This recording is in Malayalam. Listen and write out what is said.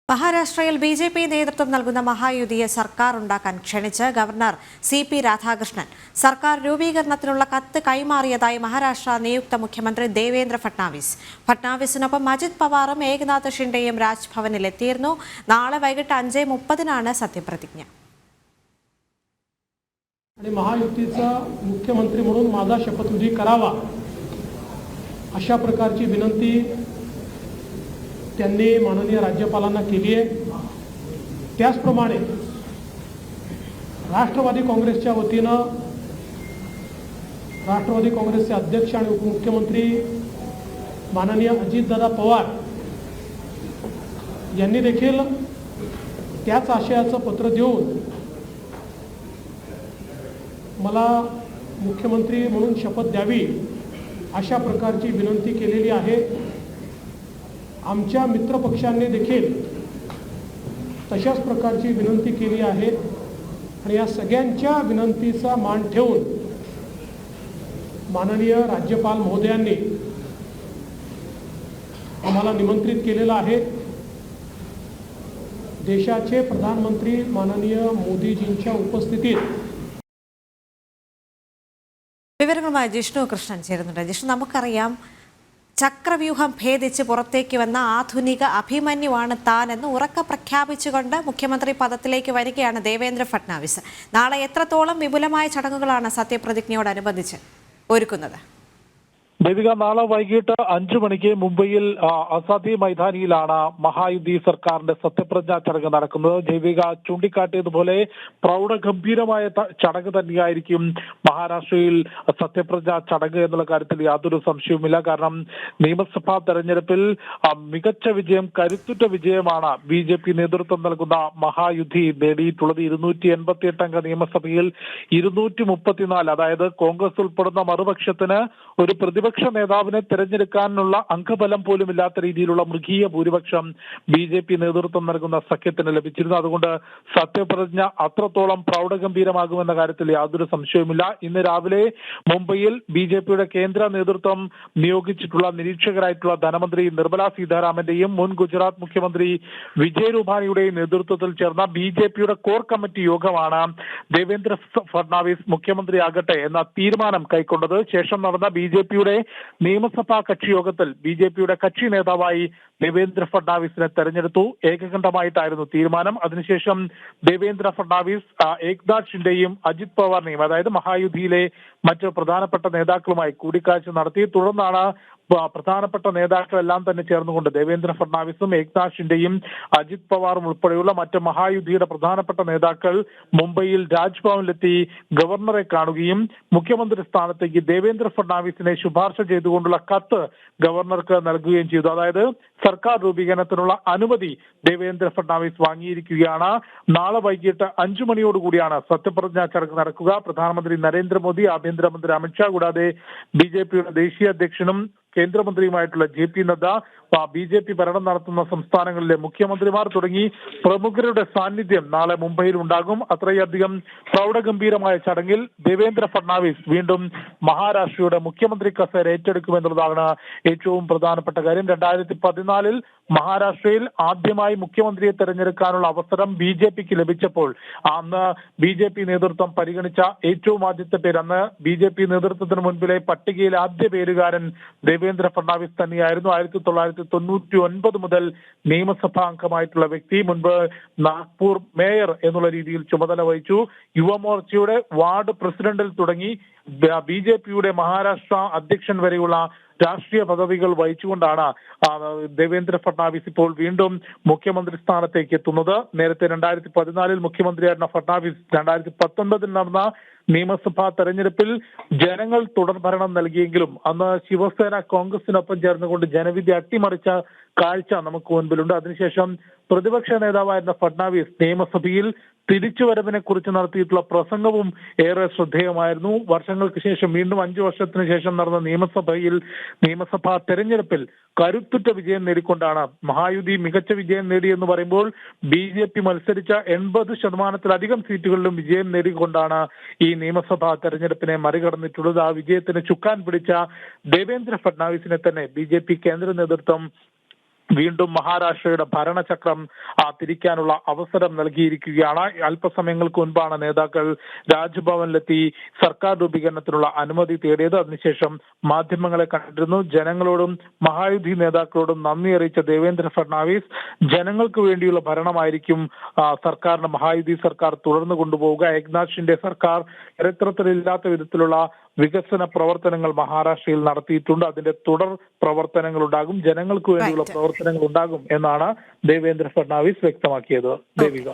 മഹാരാഷ്ട്രയിൽ ബി.ജെ.പി നേതൃത്വം നൽകുന്ന മഹായുതിയെ സർക്കാർ ഉണ്ടാക്കാൻ ക്ഷണിച്ച് ഗവർണർ സി.പി. രാധാകൃഷ്ണൻ സർക്കാർ രൂപീകരണത്തിനുള്ള കത്ത് കൈമാറിയതായി മഹാരാഷ്ട്ര നിയുക്ത മുഖ്യമന്ത്രി ദേവേന്ദ്ര ഫട്നാവിസ്. ഫട്നാവിസിനൊപ്പം അജിത് പവാറും ഏകനാഥ് ഷിൻഡെയും രാജ്ഭവനിൽ എത്തിയിരുന്നു. നാളെ വൈകിട്ട് 5:30 സത്യപ്രതിജ്ഞ. महायुतीचा मुख्यमंत्री म्हणून माझा शपथविधी करावा अशा प्रकारची विनंती त्यांनी माननीय राज्यपालांना केली आहे. त्याचप्रमाणे राष्ट्रवादी काँग्रेसच्या वतीनं राष्ट्रवादी काँग्रेसचे अध्यक्ष आणि उपमुख्यमंत्री माननीय अजितदादा पवार यांनी देखील त्याच आशयाचं पत्र देऊन मला मुख्यमंत्री म्हणून शपथ द्यावी अशा प्रकारची विनंती केलेली आहे. आमच्या मित्रपक्षांनी देखील तशाच प्रकारची विनंती केली आहे आणि या सगळ्यांच्या विनंतीचा मान ठेवून माननीय राज्यपाल महोदयांनी आम्हाला निमंत्रित केलेलं आहे. देशाचे प्रधानमंत्री माननीय मोदीजींच्या उपस्थितीत വിവരങ്ങളുമായി ജിഷ്ണു കൃഷ്ണൻ ചേരുന്നുണ്ട്. ജിഷ്ണു, നമുക്കറിയാം ചക്രവ്യൂഹം ഭേദിച്ച് പുറത്തേക്ക് വന്ന ആധുനിക അഭിമന്യുവാണ് താനെന്ന് ഉറക്കെ പ്രഖ്യാപിച്ചുകൊണ്ട് മുഖ്യമന്ത്രി പദത്തിലേക്ക് വരികയാണ് ദേവേന്ദ്ര ഫട്നാവിസ്. നാളെ എത്രത്തോളം വിപുലമായ ചടങ്ങുകളാണ് സത്യപ്രതിജ്ഞയോടനുബന്ധിച്ച് ഒരുക്കുന്നത്? ദേവിക, നാളെ വൈകിട്ട് 5 മണിക്ക് മുംബൈയിൽ ആസാദി മൈതാനിയിലാണ് മഹായുതി സർക്കാരിന്റെ സത്യപ്രതിജ്ഞാ ചടങ്ങ് നടക്കുന്നത്. ദേവിക ചൂണ്ടിക്കാട്ടിയതുപോലെ പ്രൗഢഗംഭീരമായ ചടങ്ങ് തന്നെയായിരിക്കും മഹാരാഷ്ട്രയിൽ സത്യപ്രതിജ്ഞാ ചടങ്ങ് എന്നുള്ള കാര്യത്തിൽ യാതൊരു സംശയവുമില്ല. കാരണം നിയമസഭാ തെരഞ്ഞെടുപ്പിൽ മികച്ച വിജയം, കരുത്തുറ്റ വിജയമാണ് ബി.ജെ.പി നേതൃത്വം നൽകുന്ന മഹായുതി നേടിയിട്ടുള്ളത്. 288 അംഗ നിയമസഭയിൽ 234, അതായത് കോൺഗ്രസ് ഉൾപ്പെടുന്ന മറുപക്ഷത്തിന് ഒരു പ്രതിപക്ഷ നേതാവിനെ തെരഞ്ഞെടുക്കാനുള്ള അംഗബലം പോലും ഇല്ലാത്ത രീതിയിലുള്ള മൃഗീയ ഭൂരിപക്ഷം ബി.ജെ.പി നേതൃത്വം നൽകുന്ന സഖ്യത്തിന് ലഭിച്ചിരുന്നു. അതുകൊണ്ട് സത്യപ്രതിജ്ഞ അത്രത്തോളം പ്രൗഢഗംഭീരമാകുമെന്ന കാര്യത്തിൽ യാതൊരു സംശയവുമില്ല. ഇന്ന് രാവിലെ മുംബൈയിൽ ബി.ജെ.പിയുടെ കേന്ദ്ര നേതൃത്വം നിയോഗിച്ചിട്ടുള്ള നിരീക്ഷകരായിട്ടുള്ള ധനമന്ത്രി നിർമ്മല സീതാരാമന്റെയും മുൻ ഗുജറാത്ത് മുഖ്യമന്ത്രി വിജയ് രൂപാണിയുടെയും നേതൃത്വത്തിൽ ചേർന്ന ബി.ജെ.പിയുടെ കോർ കമ്മിറ്റി യോഗമാണ് ദേവേന്ദ്ര ഫട്നാവിസ് മുഖ്യമന്ത്രിയാകട്ടെ എന്ന തീരുമാനം കൈക്കൊണ്ടത്. ശേഷം നടന്ന ബി.ജെ.പിയുടെ നിയമസഭാ കക്ഷി യോഗത്തിൽ ബി.ജെ.പിയുടെ കക്ഷി നേതാവായി ദേവേന്ദ്ര ഫട്നാവിസിനെ തെരഞ്ഞെടുത്തു. ഏകകണ്ഠമായിട്ടായിരുന്നു തീരുമാനം. അതിനുശേഷം ദേവേന്ദ്ര ഫട്നാവിസ് ഏകനാഥ് ഷിൻഡെയും അജിത് പവാറിനെയും, അതായത് മഹായുതിയിലെ മറ്റ് പ്രധാനപ്പെട്ട നേതാക്കളുമായി കൂടിക്കാഴ്ച നടത്തി. തുടർന്നാണ് പ്രധാനപ്പെട്ട നേതാക്കളെല്ലാം തന്നെ ചേർന്നുകൊണ്ട് ദേവേന്ദ്ര ഫട്നാവിസും ഏകനാഥ് ഷിൻഡെയും അജിത് പവാറും ഉൾപ്പെടെയുള്ള മറ്റ് മഹായുതിയുടെ പ്രധാനപ്പെട്ട നേതാക്കൾ മുംബൈയിൽ രാജ്ഭവനിലെത്തി ഗവർണറെ കാണുകയും മുഖ്യമന്ത്രി സ്ഥാനത്തേക്ക് ദേവേന്ദ്ര ഫട്നാവിസിനെ ശുപാർശ ചെയ്തുകൊണ്ടുള്ള കത്ത് ഗവർണർക്ക് നൽകുകയും ചെയ്തു. അതായത് സർക്കാർ രൂപീകരണത്തിനുള്ള അനുമതി ദേവേന്ദ്ര ഫട്നാവിസ് വാങ്ങിയിരിക്കുകയാണ്. നാളെ വൈകിട്ട് 5 മണിയോടുകൂടിയാണ് സത്യപ്രതിജ്ഞാ ചടങ്ങ് നടക്കുക. പ്രധാനമന്ത്രി നരേന്ദ്രമോദി, ആഭ്യന്തരമന്ത്രി അമിത്ഷാ കൂടാതെ ബി.ജെ.പിയുടെ ദേശീയ അധ്യക്ഷനും കേന്ദ്രമന്ത്രിയുമായിട്ടുള്ള ജെ.പി. നദ്ദ, ബി.ജെ.പി ഭരണം നടത്തുന്ന സംസ്ഥാനങ്ങളിലെ മുഖ്യമന്ത്രിമാർ തുടങ്ങി പ്രമുഖരുടെ സാന്നിധ്യം നാളെ മുംബൈയിൽ ഉണ്ടാകും. അത്രയധികം പ്രൗഢഗംഭീരമായ ചടങ്ങിൽ ദേവേന്ദ്ര ഫട്നാവിസ് വീണ്ടും മഹാരാഷ്ട്രയുടെ മുഖ്യമന്ത്രി കസേര ഏറ്റെടുക്കുമെന്നുള്ളതാണ് ഏറ്റവും പ്രധാനപ്പെട്ട കാര്യം. 2014 മഹാരാഷ്ട്രയിൽ ആദ്യമായി മുഖ്യമന്ത്രിയെ തെരഞ്ഞെടുക്കാനുള്ള അവസരം ബി.ജെ.പിക്ക് ലഭിച്ചപ്പോൾ അന്ന് ബി.ജെ.പി നേതൃത്വം പരിഗണിച്ച ഏറ്റവും ആദ്യത്തെ പേര്, അന്ന് ബി.ജെ.പി നേതൃത്വത്തിന് മുൻപിലെ പട്ടികയിൽ ആദ്യ പേരുകാരൻ ദേവേന്ദ്ര ഫട്നാവിസ് തന്നെയായിരുന്നു. 1999 മുതൽ നിയമസഭാ അംഗമായിട്ടുള്ള വ്യക്തി. മുൻപ് നാഗ്പൂർ മേയർ എന്നുള്ള രീതിയിൽ ചുമതല വഹിച്ചു. യുവമോർച്ചയുടെ വാർഡ് പ്രസിഡന്റിൽ തുടങ്ങി ബി.ജെ.പിയുടെ മഹാരാഷ്ട്ര അധ്യക്ഷൻ വരെയുള്ള രാഷ്ട്രീയ പദവികൾ വഹിച്ചുകൊണ്ടാണ് ദേവേന്ദ്ര ഫട്നാവിസ് ഇപ്പോൾ വീണ്ടും മുഖ്യമന്ത്രി സ്ഥാനത്തേക്ക് എത്തുന്നത്. നേരത്തെ 2014 മുഖ്യമന്ത്രിയായിരുന്ന ഫട്നാവിസ് 2019 നടന്ന നിയമസഭാ തെരഞ്ഞെടുപ്പിൽ ജനങ്ങൾ തുടർഭരണം നൽകിയെങ്കിലും അന്ന് ശിവസേന കോൺഗ്രസിനൊപ്പം ചേർന്നുകൊണ്ട് ജനവിധി അട്ടിമറിച്ച കാഴ്ച നമുക്ക് മുൻപിലുണ്ട്. അതിനുശേഷം പ്രതിപക്ഷ നേതാവായിരുന്ന ഫട്നാവിസ് നിയമസഭയിൽ തിരിച്ചുവരവിനെ കുറിച്ച് നടത്തിയിട്ടുള്ള പ്രസംഗവും ഏറെ ശ്രദ്ധേയമായിരുന്നു. വർഷങ്ങൾക്ക് ശേഷം വീണ്ടും 5 വർഷത്തിന് ശേഷം നടന്ന നിയമസഭാ തെരഞ്ഞെടുപ്പിൽ കരുത്തുറ്റ വിജയം നേടിക്കൊണ്ടാണ് മഹായുതി മികച്ച വിജയം നേടിയെന്ന് പറയുമ്പോൾ ബി.ജെ.പി മത്സരിച്ച 80% സീറ്റുകളിലും വിജയം നേടിക്കൊണ്ടാണ് ഈ നിയമസഭാ തെരഞ്ഞെടുപ്പിനെ മറികടന്നിട്ടുള്ളത്. ആ വിജയത്തിന് ചുക്കാൻ പിടിച്ച ദേവേന്ദ്ര ഫട്നാവിസിനെ തന്നെ ബി.ജെ.പി കേന്ദ്ര നേതൃത്വം വീണ്ടും മഹാരാഷ്ട്രയുടെ ഭരണചക്രം തിരിക്കാനുള്ള അവസരം നൽകിയിരിക്കുകയാണ്. അല്പസമയങ്ങൾക്ക് മുൻപാണ് നേതാക്കൾ രാജ്ഭവനിലെത്തി സർക്കാർ രൂപീകരണത്തിനുള്ള അനുമതി തേടിയത്. അതിനുശേഷം മാധ്യമങ്ങളെ കണ്ടിരുന്നു. ജനങ്ങളോടും മഹായുതി നേതാക്കളോടും നന്ദി അറിയിച്ച ദേവേന്ദ്ര ഫഡ്നാവിസ് ജനങ്ങൾക്ക് വേണ്ടിയുള്ള ഭരണമായിരിക്കും സർക്കാരിന്റെ മഹായുതി സർക്കാർ തുടർന്നു കൊണ്ടുപോവുക. ഏക്നാഥ് ഷിൻഡെ സർക്കാർ ചരിത്രത്തിലില്ലാത്ത വിധത്തിലുള്ള വികസന പ്രവർത്തനങ്ങൾ മഹാരാഷ്ട്രയിൽ നടത്തിയിട്ടുണ്ട്. അതിന്റെ തുടർ പ്രവർത്തനങ്ങൾ ഉണ്ടാകും, ജനങ്ങൾക്ക് വേണ്ടിയുള്ള പ്രവർത്തനങ്ങൾ ഉണ്ടാകും എന്നാണ് ദേവേന്ദ്ര ഫഡ്നാവിസ് വ്യക്തമാക്കിയത്. ദേവിക.